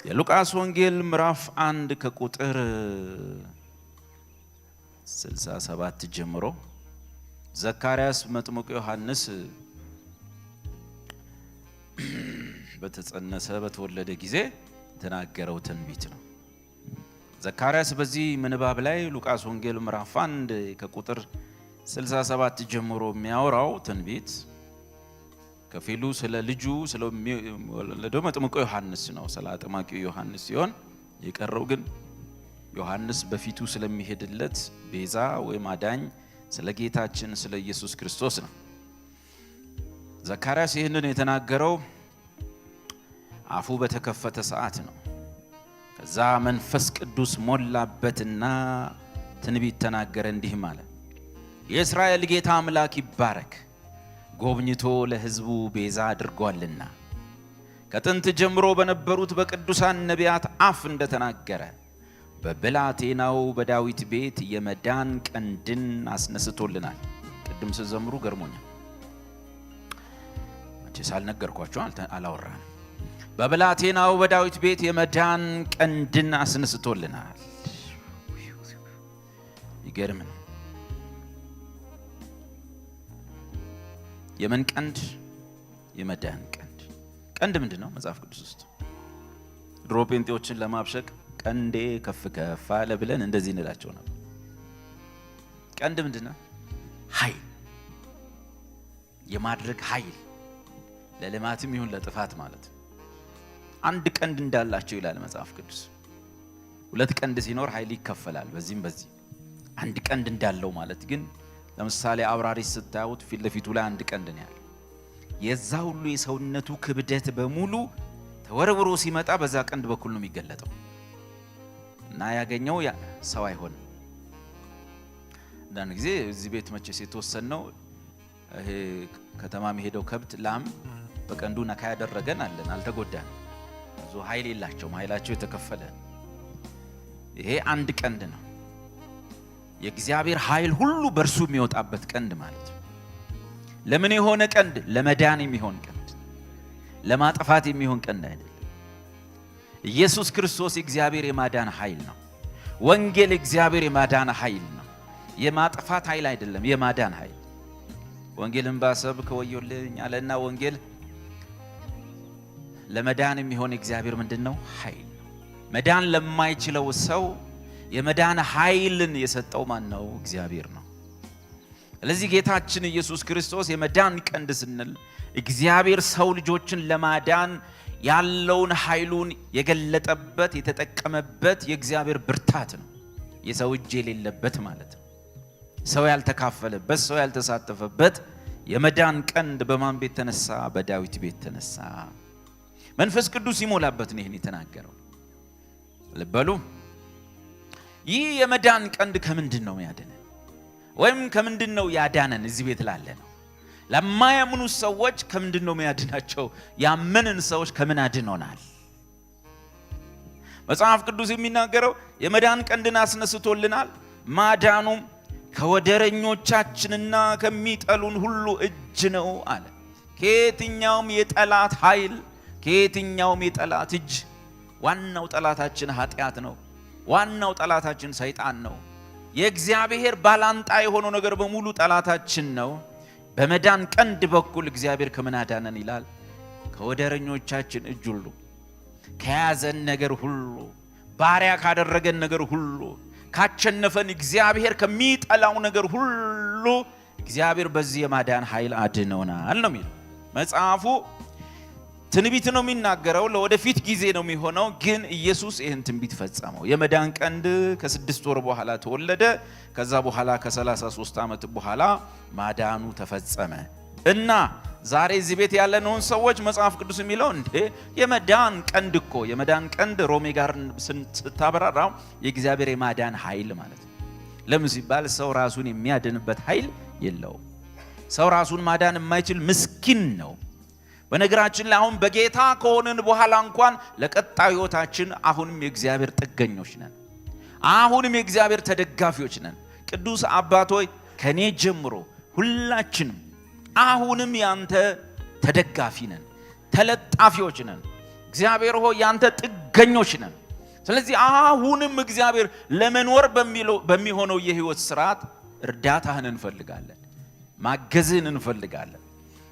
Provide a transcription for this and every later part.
የሉቃስ ወንጌል ምዕራፍ 1 ከቁጥር 67 ጀምሮ ዘካርያስ መጥምቁ ዮሐንስ በተጸነሰ በተወለደ ጊዜ ተናገረው ትንቢት ነው። ዘካርያስ በዚህ ምንባብ ላይ ሉቃስ ወንጌል ምዕራፍ 1 ከቁጥር 67 ጀምሮ የሚያወራው ትንቢት ከፊሉ ስለ ልጁ ስለሚወለደው መጥምቁ ዮሐንስ ነው፣ ስለ አጥማቂው ዮሐንስ ሲሆን የቀረው ግን ዮሐንስ በፊቱ ስለሚሄድለት ቤዛ ወይም አዳኝ ስለ ጌታችን ስለ ኢየሱስ ክርስቶስ ነው። ዘካርያስ ይህንን የተናገረው አፉ በተከፈተ ሰዓት ነው። ከዛ መንፈስ ቅዱስ ሞላበትና ትንቢት ተናገረ፣ እንዲህ ማለት የእስራኤል ጌታ አምላክ ይባረክ፣ ጎብኝቶ ለሕዝቡ ቤዛ አድርጓልና ከጥንት ጀምሮ በነበሩት በቅዱሳን ነቢያት አፍ እንደተናገረ በብላቴናው በዳዊት ቤት የመዳን ቀንድን አስነስቶልናል። ቅድም ሲዘምሩ ገርሞኛል። መቼስ አልነገርኳችሁ፣ አላወራንም። በብላቴናው በዳዊት ቤት የመዳን ቀንድን አስነስቶልናል። ይገርም ነው። የምን ቀንድ? የመዳን ቀንድ። ቀንድ ምንድን ነው? መጽሐፍ ቅዱስ ውስጥ ድሮ ጴንጤዎችን ለማብሸቅ ቀንዴ ከፍ ከፍ አለ ብለን እንደዚህ እንላቸው ነበር። ቀንድ ምንድን ነው? ኃይል፣ የማድረግ ኃይል፣ ለልማትም ይሁን ለጥፋት ማለት ነው። አንድ ቀንድ እንዳላቸው ይላል መጽሐፍ ቅዱስ። ሁለት ቀንድ ሲኖር ኃይል ይከፈላል በዚህም በዚህ። አንድ ቀንድ እንዳለው ማለት ግን ለምሳሌ አብራሪ ስታዩት ፊት ለፊቱ ላይ አንድ ቀንድ ነው ያለው። የዛ ሁሉ የሰውነቱ ክብደት በሙሉ ተወርውሮ ሲመጣ በዛ ቀንድ በኩል ነው የሚገለጠው እና ያገኘው ሰው አይሆንም። አንዳንድ ጊዜ እዚህ ቤት መቼስ የተወሰነው ይሄ ከተማ የሚሄደው ከብት ላም በቀንዱ ነካ ያደረገን አለን፣ አልተጎዳን። ብዙ ኃይል የላቸውም፣ ኃይላቸው የተከፈለ። ይሄ አንድ ቀንድ ነው። የእግዚአብሔር ኃይል ሁሉ በእርሱ የሚወጣበት ቀንድ ማለት ነው። ለምን የሆነ ቀንድ? ለመዳን የሚሆን ቀንድ፣ ለማጥፋት የሚሆን ቀንድ አይደለም። ኢየሱስ ክርስቶስ የእግዚአብሔር የማዳን ኃይል ነው። ወንጌል የእግዚአብሔር የማዳን ኃይል ነው። የማጥፋት ኃይል አይደለም፣ የማዳን ኃይል። ወንጌልን ባሰብክ ወዮልኝ አለና ወንጌል ለመዳን የሚሆን እግዚአብሔር ምንድነው? ኃይል። መዳን ለማይችለው ሰው የመዳን ኃይልን የሰጠው ማን ነው? እግዚአብሔር ነው። ስለዚህ ጌታችን ኢየሱስ ክርስቶስ የመዳን ቀንድ ስንል እግዚአብሔር ሰው ልጆችን ለማዳን ያለውን ኃይሉን የገለጠበት የተጠቀመበት የእግዚአብሔር ብርታት ነው። የሰው እጅ የሌለበት ማለት ነው። ሰው ያልተካፈለበት፣ ሰው ያልተሳተፈበት የመዳን ቀንድ በማን ቤት ተነሳ? በዳዊት ቤት ተነሳ። መንፈስ ቅዱስ ይሞላበት ነው ይህን የተናገረው። ልበሉ። ይህ የመዳን ቀንድ ከምንድን ነው ያዳነን? ወይም ከምንድን ነው ያዳነን? እዚህ ቤት ላለ ነው። ለማያምኑ ሰዎች ከምንድን ነው ያድናቸው? ያመንን ሰዎች ከምን አድኖናል? መጽሐፍ ቅዱስ የሚናገረው የመዳን ቀንድን አስነስቶልናል፣ ማዳኑም ከወደረኞቻችንና ከሚጠሉን ሁሉ እጅ ነው አለ። ከየትኛውም የጠላት ኃይል፣ ከየትኛውም የጠላት እጅ። ዋናው ጠላታችን ኃጢአት ነው። ዋናው ጠላታችን ሰይጣን ነው። የእግዚአብሔር ባላንጣ የሆነው ነገር በሙሉ ጠላታችን ነው። በመዳን ቀንድ በኩል እግዚአብሔር ከምን አዳነን ይላል? ከወደረኞቻችን እጅ ሁሉ፣ ከያዘን ነገር ሁሉ፣ ባሪያ ካደረገን ነገር ሁሉ፣ ካቸነፈን እግዚአብሔር ከሚጠላው ነገር ሁሉ እግዚአብሔር በዚህ የማዳን ኃይል አድኖናል ነው የሚለው መጽሐፉ። ትንቢት ነው የሚናገረው፣ ለወደፊት ጊዜ ነው የሚሆነው። ግን ኢየሱስ ይህን ትንቢት ፈጸመው። የመዳን ቀንድ ከ6 ወር በኋላ ተወለደ። ከዛ በኋላ ከ33 ዓመት በኋላ ማዳኑ ተፈጸመ እና ዛሬ እዚህ ቤት ያለነውን ሰዎች መጽሐፍ ቅዱስ የሚለው እንዴ የመዳን ቀንድ እኮ የመዳን ቀንድ ሮሜ ጋር ስታበራራው የእግዚአብሔር የማዳን ኃይል ማለት ነው። ለምን ሲባል ሰው ራሱን የሚያድንበት ኃይል የለውም። ሰው ራሱን ማዳን የማይችል ምስኪን ነው። በነገራችን ላይ አሁን በጌታ ከሆነን በኋላ እንኳን ለቀጣዩ ሕይወታችን አሁንም የእግዚአብሔር ጥገኞች ነን። አሁንም የእግዚአብሔር ተደጋፊዎች ነን። ቅዱስ አባት ሆይ ከኔ ጀምሮ ሁላችንም አሁንም ያንተ ተደጋፊ ነን፣ ተለጣፊዎች ነን። እግዚአብሔር ሆይ ያንተ ጥገኞች ነን። ስለዚህ አሁንም እግዚአብሔር ለመኖር በሚሆነው የህይወት ስርዓት እርዳታህን እንፈልጋለን፣ ማገዝህን እንፈልጋለን።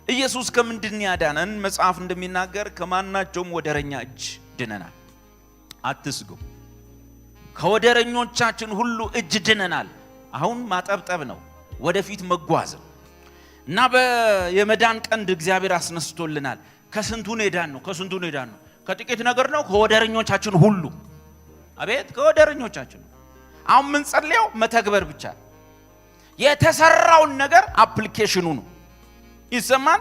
ኢየሱስ ከምንድን ያዳነን? መጽሐፍ እንደሚናገር ከማናቸውም ወደረኛ እጅ ድነናል። አትስጉ፣ ከወደረኞቻችን ሁሉ እጅ ድነናል። አሁን ማጠብጠብ ነው፣ ወደፊት መጓዝ እና የመዳን ቀንድ እግዚአብሔር አስነስቶልናል። ከስንቱ ሄዳን ነው? ከጥቂት ነገር ነው? ከወደረኞቻችን ሁሉ። አቤት ከወደረኞቻችን። አሁን ምን ጸልየው መተግበር ብቻ የተሰራውን ነገር አፕሊኬሽኑ ነው። ይሰማል?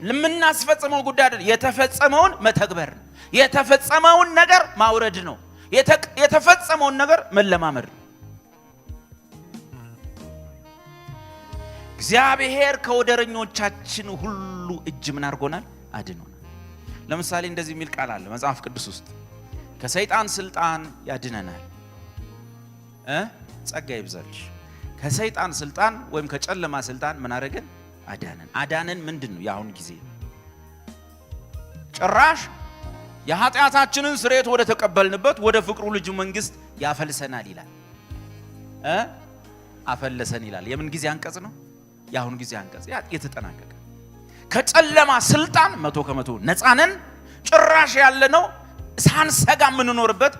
ለምናስፈጽመው ጉዳይ አይደል፣ የተፈጸመውን መተግበር ነው። የተፈጸመውን ነገር ማውረድ ነው። የተፈጸመውን ነገር መለማመድ ነው። እግዚአብሔር ከወደረኞቻችን ሁሉ እጅ ምን አድርጎናል? አድኖናል። ለምሳሌ እንደዚህ የሚል ቃል አለ መጽሐፍ ቅዱስ ውስጥ፣ ከሰይጣን ስልጣን ያድነናል። ጸጋ ይብዛልሽ። ከሰይጣን ስልጣን ወይም ከጨለማ ስልጣን ምን አደረገን? አዳነን። ምንድነው? ያሁን ጊዜ ጭራሽ የኃጢአታችንን ስርየት ወደ ተቀበልንበት ወደ ፍቅሩ ልጅ መንግስት ያፈልሰናል ይላል። አፈለሰን ይላል። የምን ጊዜ አንቀጽ ነው? ያሁን ጊዜ አንቀጽ። የተጠናቀቀ ከጨለማ ስልጣን 100% ነፃ ነን። ጭራሽ ያለነው ሳንሰጋ የምንኖርበት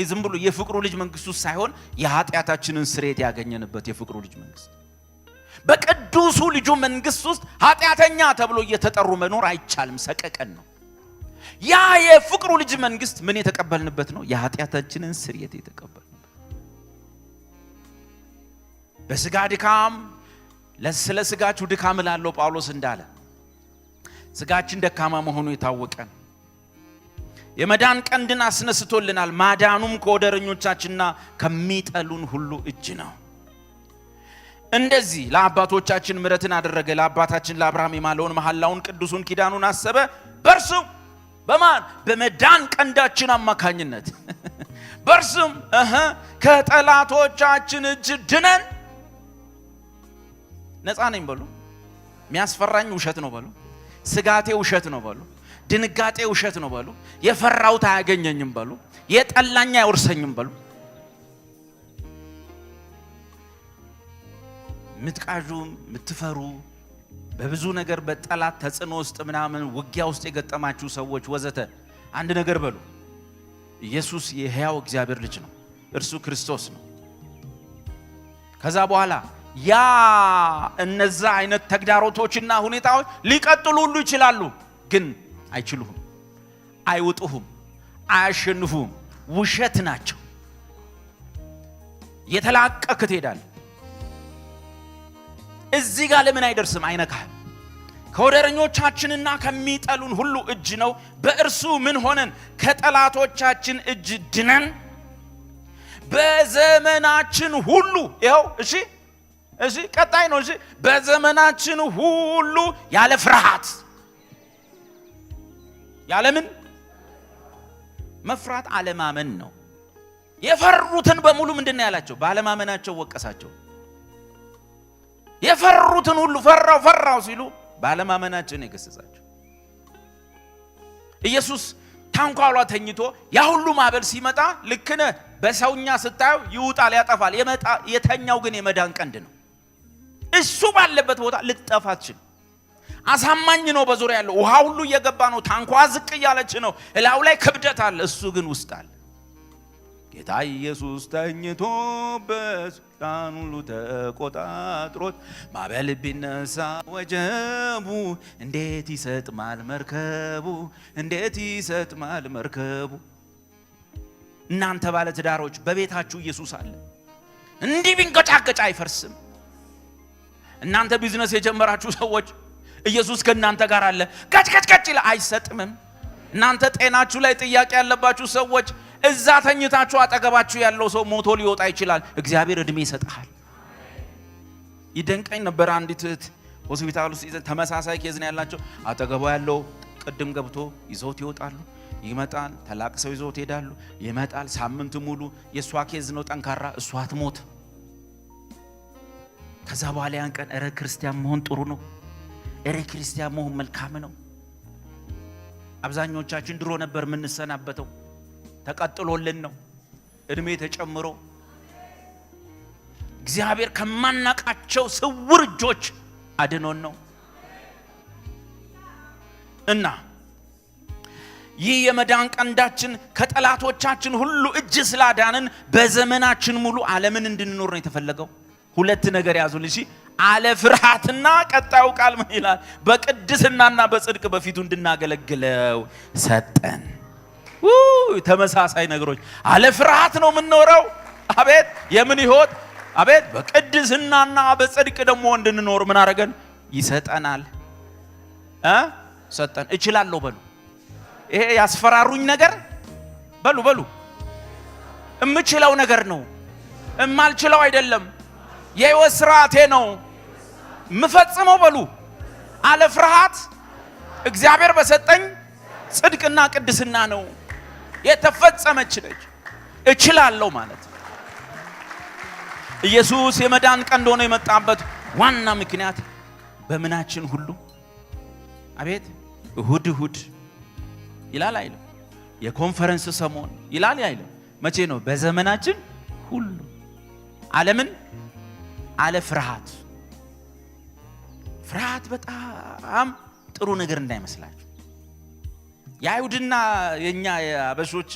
ዝም ብሎ የፍቅሩ ልጅ መንግስት ውስጥ ሳይሆን የኃጢአታችንን ስርየት ያገኘንበት የፍቅሩ ልጅ መንግስት። በቅዱሱ ልጁ መንግስት ውስጥ ኃጢአተኛ ተብሎ እየተጠሩ መኖር አይቻልም፣ ሰቀቀን ነው። ያ የፍቅሩ ልጅ መንግስት ምን የተቀበልንበት ነው? የኃጢአታችንን ስርየት የተቀበልንበት። በስጋ ድካም ስለ ስጋችሁ ድካም ላለው ጳውሎስ እንዳለ ስጋችን ደካማ መሆኑ የታወቀ ነው። የመዳን ቀንድን አስነስቶልናል። ማዳኑም ከወደረኞቻችንና ከሚጠሉን ሁሉ እጅ ነው። እንደዚህ ለአባቶቻችን ምሕረትን አደረገ። ለአባታችን ለአብርሃም የማለውን መሐላውን ቅዱሱን ኪዳኑን አሰበ። በእርሱም በማን? በመዳን ቀንዳችን አማካኝነት በእርሱም ከጠላቶቻችን እጅ ድነን ነፃ ነኝ በሉ። የሚያስፈራኝ ውሸት ነው በሉ። ስጋቴ ውሸት ነው በሉ። ድንጋጤ ውሸት ነው በሉ። የፈራሁት አያገኘኝም በሉ። የጠላኝ አይወርሰኝም በሉ። ምትቃዡ ምትፈሩ በብዙ ነገር በጠላት ተጽዕኖ ውስጥ ምናምን ውጊያ ውስጥ የገጠማችሁ ሰዎች ወዘተ አንድ ነገር በሉ። ኢየሱስ የሕያው እግዚአብሔር ልጅ ነው። እርሱ ክርስቶስ ነው። ከዛ በኋላ ያ እነዛ አይነት ተግዳሮቶችና ሁኔታዎች ሊቀጥሉ ሁሉ ይችላሉ፣ ግን አይችሉም፣ አይውጡም፣ አያሸንፉም። ውሸት ናቸው። የተላቀክ ትሄዳለህ። እዚህ ጋር ለምን አይደርስም? አይነካህም። ከወደረኞቻችንና ከሚጠሉን ሁሉ እጅ ነው። በእርሱ ምን ሆነን? ከጠላቶቻችን እጅ ድነን በዘመናችን ሁሉ ይኸው። እሺ ቀጣይ ነው። በዘመናችን ሁሉ ያለ ፍርሃት። ያለምን መፍራት አለማመን ነው። የፈሩትን በሙሉ ምንድነው ያላቸው? ባለማመናቸው ወቀሳቸው። የፈሩትን ሁሉ ፈራው ሲሉ ባለማመናቸው ነው የገሰጻቸው። ኢየሱስ ታንኳሏ ተኝቶ ያ ሁሉ ማዕበል ሲመጣ ልክነ በሰውኛ ስታዩ ይውጣል፣ ያጠፋል። የተኛው ግን የመዳን ቀንድ ነው። እሱ ባለበት ቦታ ልትጠፋ አትችል። አሳማኝ ነው። በዙሪያ ያለው ውሃ ሁሉ እየገባ ነው። ታንኳ ዝቅ እያለች ነው። እላው ላይ ክብደት አለ። እሱ ግን ውስጥ አለ። ጌታ ኢየሱስ ተኝቶበት ያን ሁሉ ተቆጣጥሮት ማዕበል ቢነሳ ወጀቡ እንዴት ይሰጥማል መርከቡ፣ እንዴት ይሰጥማል መርከቡ። እናንተ ባለ ትዳሮች በቤታችሁ ኢየሱስ አለ። እንዲህ ቢንቀጫቀጭ አይፈርስም። እናንተ ቢዝነስ የጀመራችሁ ሰዎች ኢየሱስ ከእናንተ ጋር አለ። ቀጭቀጭ ይላል፣ አይሰጥምም። እናንተ ጤናችሁ ላይ ጥያቄ ያለባችሁ ሰዎች እዛ ተኝታችሁ አጠገባችሁ ያለው ሰው ሞቶ ሊወጣ ይችላል። እግዚአብሔር እድሜ ይሰጣል። ይደንቀኝ ነበር። አንዲት እህት ሆስፒታል ውስጥ ተመሳሳይ ኬዝ ነው ያላቸው። አጠገቧ ያለው ቅድም ገብቶ ይዘውት ይወጣሉ፣ ይመጣል። ተላቅሰው ይዘውት ይሄዳሉ፣ ይመጣል። ሳምንት ሙሉ የሷ ኬዝ ነው ጠንካራ፣ እሷ አትሞት። ከዛ በኋላ ያን ቀን ክርስቲያን መሆን ጥሩ ነው፣ ክርስቲያን መሆን መልካም ነው። አብዛኞቻችን ድሮ ነበር የምንሰናበተው፣ ተቀጥሎልን ነው እድሜ ተጨምሮ። እግዚአብሔር ከማናቃቸው ስውር እጆች አድኖን ነው። እና ይህ የመዳን ቀንዳችን ከጠላቶቻችን ሁሉ እጅ ስላዳንን በዘመናችን ሙሉ ዓለምን እንድንኖር ነው የተፈለገው። ሁለት ነገር ያዙልኝ እሺ። አለ ፍርሃትና ቀጣዩ ቃል ምን ይላል? በቅድስናና በጽድቅ በፊቱ እንድናገለግለው ሰጠን። ተመሳሳይ ነገሮች። አለ ፍርሃት ነው የምንኖረው። አቤት የምን ህይወት! አቤት በቅድስናና በጽድቅ ደግሞ እንድንኖር ምን አረገን? ይሰጠናል። ሰጠን። እችላለሁ በሉ። ይሄ ያስፈራሩኝ ነገር በሉ እምችለው ነገር ነው፣ እማልችለው አይደለም። የህይወት ስርዓቴ ነው ምፈጽመው በሉ። አለ ፍርሃት እግዚአብሔር በሰጠኝ ጽድቅና ቅድስና ነው የተፈጸመች ነች። እችላለሁ ማለት ኢየሱስ የመዳን ቀንድ ሆኖ የመጣበት ዋና ምክንያት በምናችን ሁሉ አቤት እሁድ ይላል አይልም? የኮንፈረንስ ሰሞን ይላል አይልም? መቼ ነው? በዘመናችን ሁሉ ዓለምን አለ ፍርሃት። ፍርሃት በጣም ጥሩ ነገር እንዳይመስላችሁ። የአይሁድና የኛ የአበሾች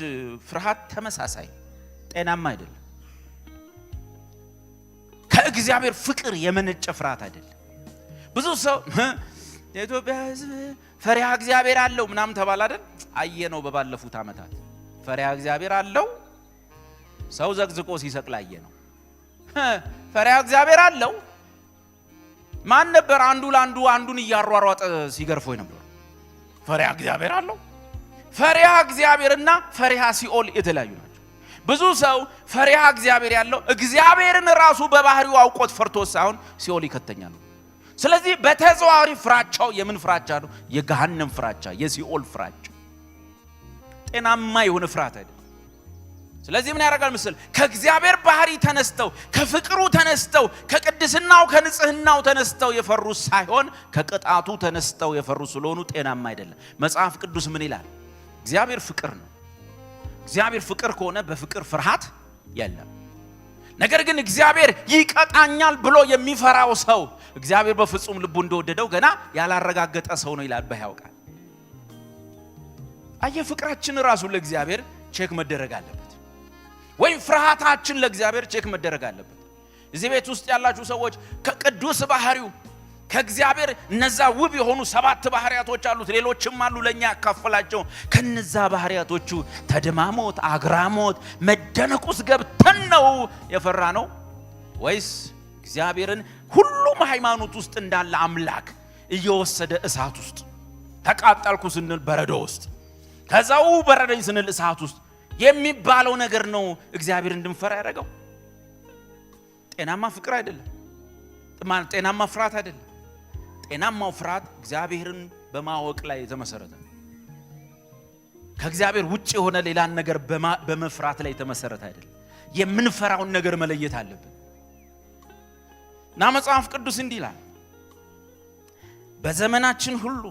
ፍርሃት ተመሳሳይ ጤናማ አይደለም። ከእግዚአብሔር ፍቅር የመነጨ ፍርሃት አይደለም። ብዙ ሰው የኢትዮጵያ ሕዝብ ፈሪሃ እግዚአብሔር አለው ምናምን ተባለ አይደል? አየነው በባለፉት ዓመታት ፈሪሃ እግዚአብሔር አለው ሰው ዘግዝቆ ሲሰቅል አየነው። ፈሪሃ እግዚአብሔር አለው ማን ነበር? አንዱ ለአንዱ አንዱን እያሯሯጠ ሲገርፎ ነበር። ፈሪሃ እግዚአብሔር አለው። ፈሪሃ እግዚአብሔርና ፈሪሃ ሲኦል የተለያዩ ናቸው። ብዙ ሰው ፈሪሃ እግዚአብሔር ያለው እግዚአብሔርን ራሱ በባህሪው አውቆት ፈርቶ ሳይሆን ሲኦል ይከተኛል። ስለዚህ በተዘዋዋሪ ፍራቻው የምን ፍራቻ ነው? የገሃነም ፍራቻ፣ የሲኦል ፍራቻ። ጤናማ የሆነ ፍርሃት አይደለም። ስለዚህ ምን ያደርጋል ምስል? ከእግዚአብሔር ባህሪ ተነስተው ከፍቅሩ ተነስተው ከቅድስናው ከንጽህናው ተነስተው የፈሩ ሳይሆን ከቅጣቱ ተነስተው የፈሩ ስለሆኑ ጤናማ አይደለም። መጽሐፍ ቅዱስ ምን ይላል? እግዚአብሔር ፍቅር ነው። እግዚአብሔር ፍቅር ከሆነ በፍቅር ፍርሃት የለም። ነገር ግን እግዚአብሔር ይቀጣኛል ብሎ የሚፈራው ሰው እግዚአብሔር በፍጹም ልቡ እንደወደደው ገና ያላረጋገጠ ሰው ነው ይላል በሕያው ቃል። አየ ፍቅራችን ራሱ ለእግዚአብሔር ቼክ መደረግ አለበት። ወይም ፍርሃታችን ለእግዚአብሔር ቼክ መደረግ አለበት። እዚህ ቤት ውስጥ ያላችሁ ሰዎች ከቅዱስ ባህሪው ከእግዚአብሔር እነዛ ውብ የሆኑ 7 ባህሪያቶች አሉት። ሌሎችም አሉ ለኛ ያካፈላቸው። ከነዛ ባህሪያቶቹ ተደማሞት፣ አግራሞት፣ መደነቁስ ገብተን ነው የፈራ ነው ወይስ እግዚአብሔርን ሁሉም ሃይማኖት ውስጥ እንዳለ አምላክ እየወሰደ እሳት ውስጥ ተቃጠልኩ ስንል በረዶ ውስጥ ከዛው በረደኝ ስንል እሳት ውስጥ የሚባለው ነገር ነው እግዚአብሔር እንድንፈራ ያደረገው? ጤናማ ፍቅር አይደለም። ጤናማ ፍርሃት አይደለም። ጤናማው ፍርሃት እግዚአብሔርን በማወቅ ላይ የተመሰረተ ነው። ከእግዚአብሔር ውጭ የሆነ ሌላን ነገር በመፍራት ላይ የተመሰረተ አይደለም። የምንፈራውን ነገር መለየት አለብን። እና መጽሐፍ ቅዱስ እንዲህ ይላል፣ በዘመናችን ሁሉ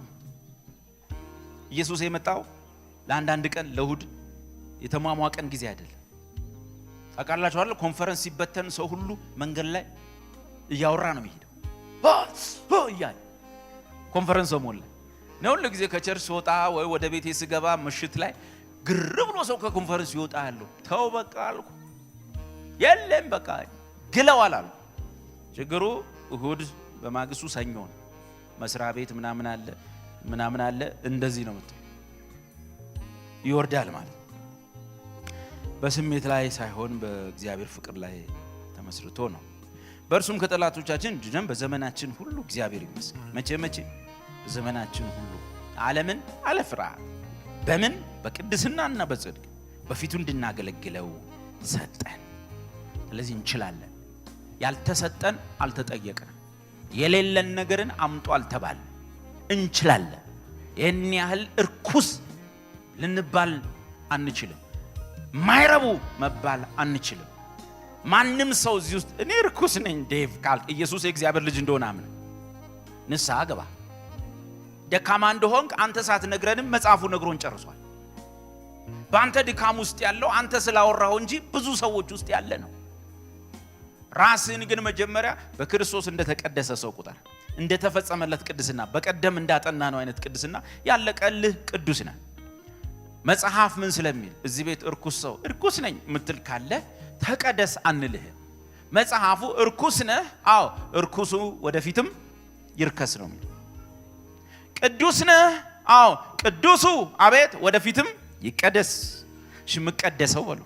ኢየሱስ የመጣው ለአንዳንድ ቀን ለእሁድ የተሟሟቀን ጊዜ አይደለም። ታውቃላችሁ አይደል? ኮንፈረንስ ሲበተን ሰው ሁሉ መንገድ ላይ እያወራ ነው የሚሄደው እያለ ኮንፈረንስ ሞላ ነው። ለጊዜ ከቸርች ወጣ ወይ ወደ ቤቴ ስገባ ምሽት ላይ ግር ብሎ ሰው ከኮንፈረንስ ይወጣ ያለው ተው በቃ አልኩ። የለም በቃ ግለዋል አሉ። ችግሩ እሁድ በማግስቱ ሰኞ ነው። መስሪያ ቤት ምናምን አለ እንደዚህ ነው የምትለው። ይወርዳል ማለት በስሜት ላይ ሳይሆን በእግዚአብሔር ፍቅር ላይ ተመስርቶ ነው። በእርሱም ከጠላቶቻችን ድነን በዘመናችን ሁሉ እግዚአብሔር ይመስገን። መቼ በዘመናችን ሁሉ ዓለምን አለ ፍርሃት በምን በቅድስናና በጽድቅ በፊቱ እንድናገለግለው ሰጠን። ስለዚህ እንችላለን። ያልተሰጠን አልተጠየቀንም። የሌለን ነገርን አምጡ አልተባል። እንችላለን። ይህን ያህል እርኩስ ልንባል አንችልም። ማይረቡ መባል አንችልም። ማንም ሰው እዚህ ውስጥ እኔ እርኩስ ነኝ ዴቭ ካል ኢየሱስ የእግዚአብሔር ልጅ እንደሆነ አምን ንስሐ ግባ። ደካማ እንደሆንክ አንተ ሳትነግረንም መጽሐፉ ነግሮን ጨርሷል። በአንተ ድካም ውስጥ ያለው አንተ ስላወራው እንጂ ብዙ ሰዎች ውስጥ ያለ ነው። ራስን ግን መጀመሪያ በክርስቶስ እንደተቀደሰ ሰው ቁጠር፣ እንደተፈጸመለት ቅድስና፣ በቀደም እንዳጠና ነው አይነት ቅድስና ያለቀልህ ቅዱስ ነህ። መጽሐፍ ምን ስለሚል እዚህ ቤት እርኩስ ሰው እርኩስ ነኝ ምትል ካለ ተቀደስ አንልህ። መጽሐፉ እርኩስ ነህ፣ አዎ እርኩሱ ወደፊትም ይርከስ ነው የሚል። ቅዱስ ነህ፣ አዎ ቅዱሱ አቤት ወደፊትም ይቀደስ። እሺ የምቀደሰው በሉ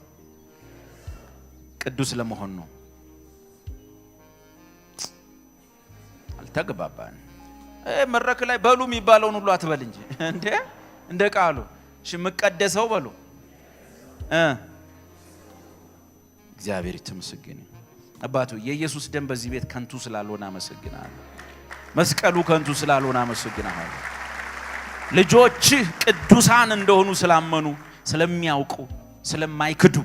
ቅዱስ ለመሆን ነው። አልተግባባን። መድረክ ላይ በሉ የሚባለውን ሁሉ አትበል እንጂ እንደ ቃሉ እሺ የምቀደሰው በሉ እግዚአብሔር ይመስገን። አባቱ የኢየሱስ ደም በዚህ ቤት ከንቱ ስላልሆነ አመሰግናለሁ። መስቀሉ ከንቱ ስላልሆነ አመሰግናለሁ። ልጆች ቅዱሳን እንደሆኑ ስላመኑ ስለሚያውቁ ስለማይክዱ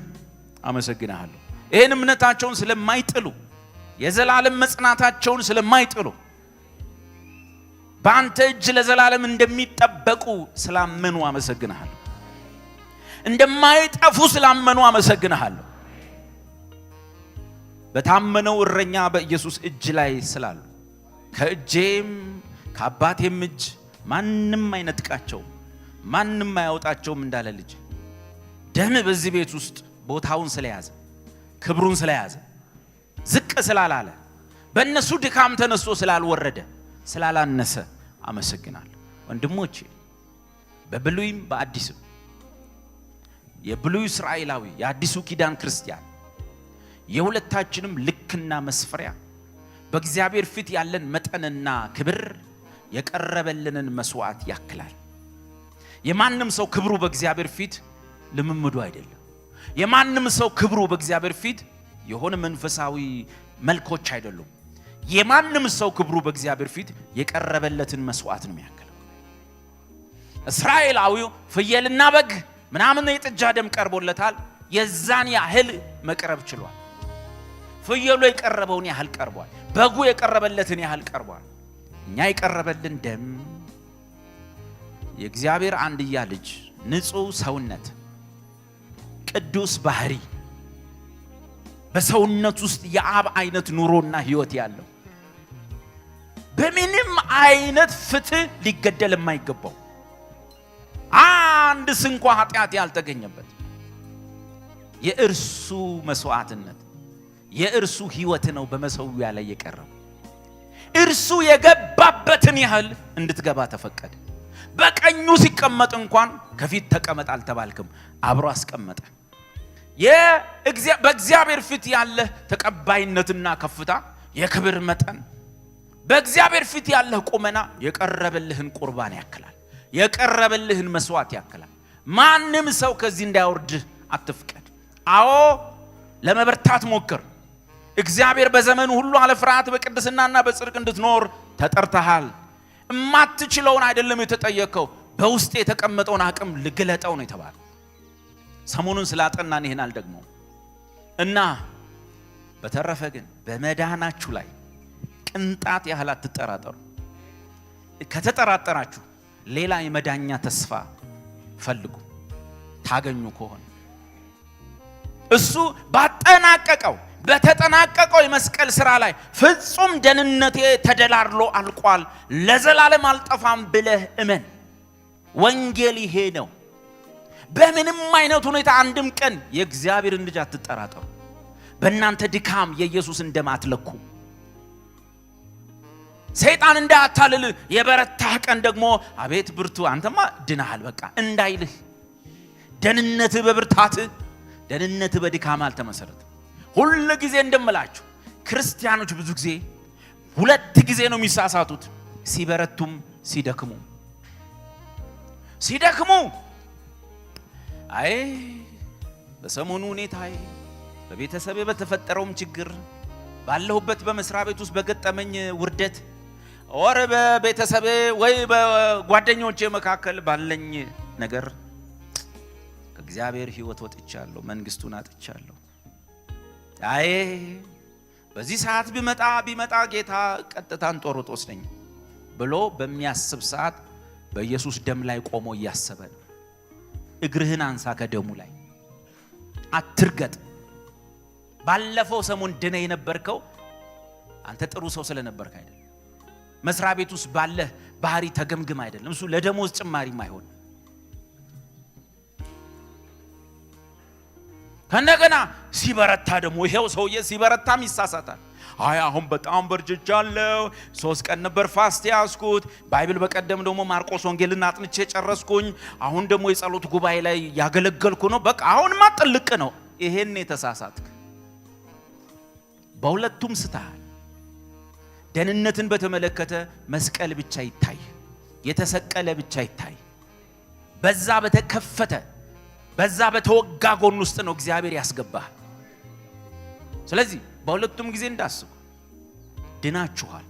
አመሰግናለሁ። ይሄን እምነታቸውን ስለማይጥሉ የዘላለም መጽናታቸውን ስለማይጥሉ በአንተ እጅ ለዘላለም እንደሚጠበቁ ስላመኑ አመሰግናለሁ። እንደማይጠፉ ስላመኑ አመሰግናለሁ። በታመነው እረኛ በኢየሱስ እጅ ላይ ስላሉ ከእጄም ከአባቴም እጅ ማንም አይነጥቃቸው ማንም አያወጣቸውም እንዳለ ልጅ ደም በዚህ ቤት ውስጥ ቦታውን ስለያዘ ክብሩን ስለያዘ ዝቅ ስላላለ በእነሱ ድካም ተነስቶ ስላልወረደ ስላላነሰ አመሰግናለሁ። ወንድሞቼ በብሉይም በአዲስም የብሉይ እስራኤላዊ የአዲሱ ኪዳን ክርስቲያን የሁለታችንም ልክና መስፈሪያ በእግዚአብሔር ፊት ያለን መጠንና ክብር የቀረበልንን መስዋዕት ያክላል። የማንም ሰው ክብሩ በእግዚአብሔር ፊት ልምምዱ አይደለም። የማንም ሰው ክብሩ በእግዚአብሔር ፊት የሆነ መንፈሳዊ መልኮች አይደሉም። የማንም ሰው ክብሩ በእግዚአብሔር ፊት የቀረበለትን መስዋዕት ነው የሚያክለው። እስራኤላዊው ፍየልና በግ ምናምን የጥጃ ደም ቀርቦለታል። የዛን ያህል መቅረብ ችሏል። ፍየሉ የቀረበውን ያህል ቀርቧል። በጉ የቀረበለትን ያህል ቀርቧል። እኛ የቀረበልን ደም የእግዚአብሔር አንድያ ልጅ ንጹህ ሰውነት ቅዱስ ባህሪ በሰውነት ውስጥ የአብ አይነት ኑሮና ህይወት ያለው በምንም አይነት ፍትህ ሊገደል የማይገባው አንድ ስንኳ ኃጢአት ያልተገኘበት የእርሱ መስዋዕትነት የእርሱ ህይወት ነው በመሰዊያ ላይ የቀረበው። እርሱ የገባበትን ያህል እንድትገባ ተፈቀደ። በቀኙ ሲቀመጥ እንኳን ከፊት ተቀመጥ አልተባልክም፣ አብሮ አስቀመጠ። በእግዚአብሔር ፊት ያለ ተቀባይነትና ከፍታ የክብር መጠን በእግዚአብሔር ፊት ያለ ቁመና የቀረበልህን ቁርባን ያክላል፣ የቀረበልህን መስዋዕት ያክላል። ማንም ሰው ከዚህ እንዳይወርድህ አትፍቀድ። አዎ ለመበርታት ሞክር። እግዚአብሔር በዘመኑ ሁሉ አለ ፍርሃት በቅድስናና በጽድቅ እንድትኖር ተጠርተሃል። እማትችለውን አይደለም የተጠየቀው፣ በውስጥ የተቀመጠውን አቅም ልግለጠው ነው የተባለው። ሰሞኑን ስላጠናን ይሄን አልደግሞ እና በተረፈ ግን በመዳናችሁ ላይ ቅንጣት ያህል አትጠራጠሩ። ከተጠራጠራችሁ ሌላ የመዳኛ ተስፋ ፈልጉ። ታገኙ ከሆነ እሱ ባጠናቀቀው በተጠናቀቀው የመስቀል ሥራ ላይ ፍጹም ደህንነቴ ተደላድሎ አልቋል፣ ለዘላለም አልጠፋም ብለህ እመን። ወንጌል ይሄ ነው። በምንም አይነት ሁኔታ አንድም ቀን የእግዚአብሔርን ልጅ አትጠራጠሩ። በእናንተ ድካም የኢየሱስ እንደማትለኩ ሰይጣን እንዳታልል የበረታህ ቀን ደግሞ አቤት ብርቱ አንተማ ድናሃል በቃ እንዳይልህ። ደህንነትህ በብርታትህ ደህንነትህ በድካም አልተመሰረተም። ሁሉ ጊዜ እንደምላችሁ ክርስቲያኖች ብዙ ጊዜ ሁለት ጊዜ ነው የሚሳሳቱት፣ ሲበረቱም ሲደክሙ። አይ በሰሞኑ ሁኔታ በቤተሰቤ በተፈጠረውም ችግር ባለሁበት በመስሪያ ቤት ውስጥ በገጠመኝ ውርደት ወር በቤተሰቤ ወይ በጓደኞቼ መካከል ባለኝ ነገር ከእግዚአብሔር ሕይወት ወጥቻለሁ፣ መንግስቱን አጥቻለሁ። አይ በዚህ ሰዓት ቢመጣ ጌታ ቀጥታን ጦርጦስ ነኝ ብሎ በሚያስብ ሰዓት በኢየሱስ ደም ላይ ቆሞ እያሰበ ነው። እግርህን አንሳ ከደሙ ላይ አትርገጥ። ባለፈው ሰሞን ድነ የነበርከው አንተ ጥሩ ሰው ስለነበርክ አይደለም። መስሪያ ቤት ውስጥ ባለ ባህሪ ተገምግም አይደለም። እሱ ለደሞዝ ጭማሪም አይሆን። ከነገና ሲበረታ ደግሞ ይሄው ሰውዬ ሲበረታም ይሳሳታል። አይ አሁን በጣም በርጅቻለሁ፣ 3 ቀን ነበር ፋስት ያስኩት፣ ባይብል በቀደም ደግሞ ማርቆስ ወንጌልን አጥንቼ ጨረስኩኝ፣ አሁን ደግሞ የጸሎት ጉባኤ ላይ ያገለገልኩ ነው፣ በቃ አሁንማ ጥልቅ ነው። ይሄን የተሳሳትክ። በሁለቱም ስተሃል። ደህንነትን በተመለከተ መስቀል ብቻ ይታይ፣ የተሰቀለ ብቻ ይታይ። በዛ በተከፈተ በዛ በተወጋ ጎን ውስጥ ነው እግዚአብሔር ያስገባህ። ስለዚህ በሁለቱም ጊዜ እንዳስቡ። ድናችኋል።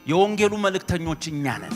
የወንጌሉ መልእክተኞች እኛ ነን።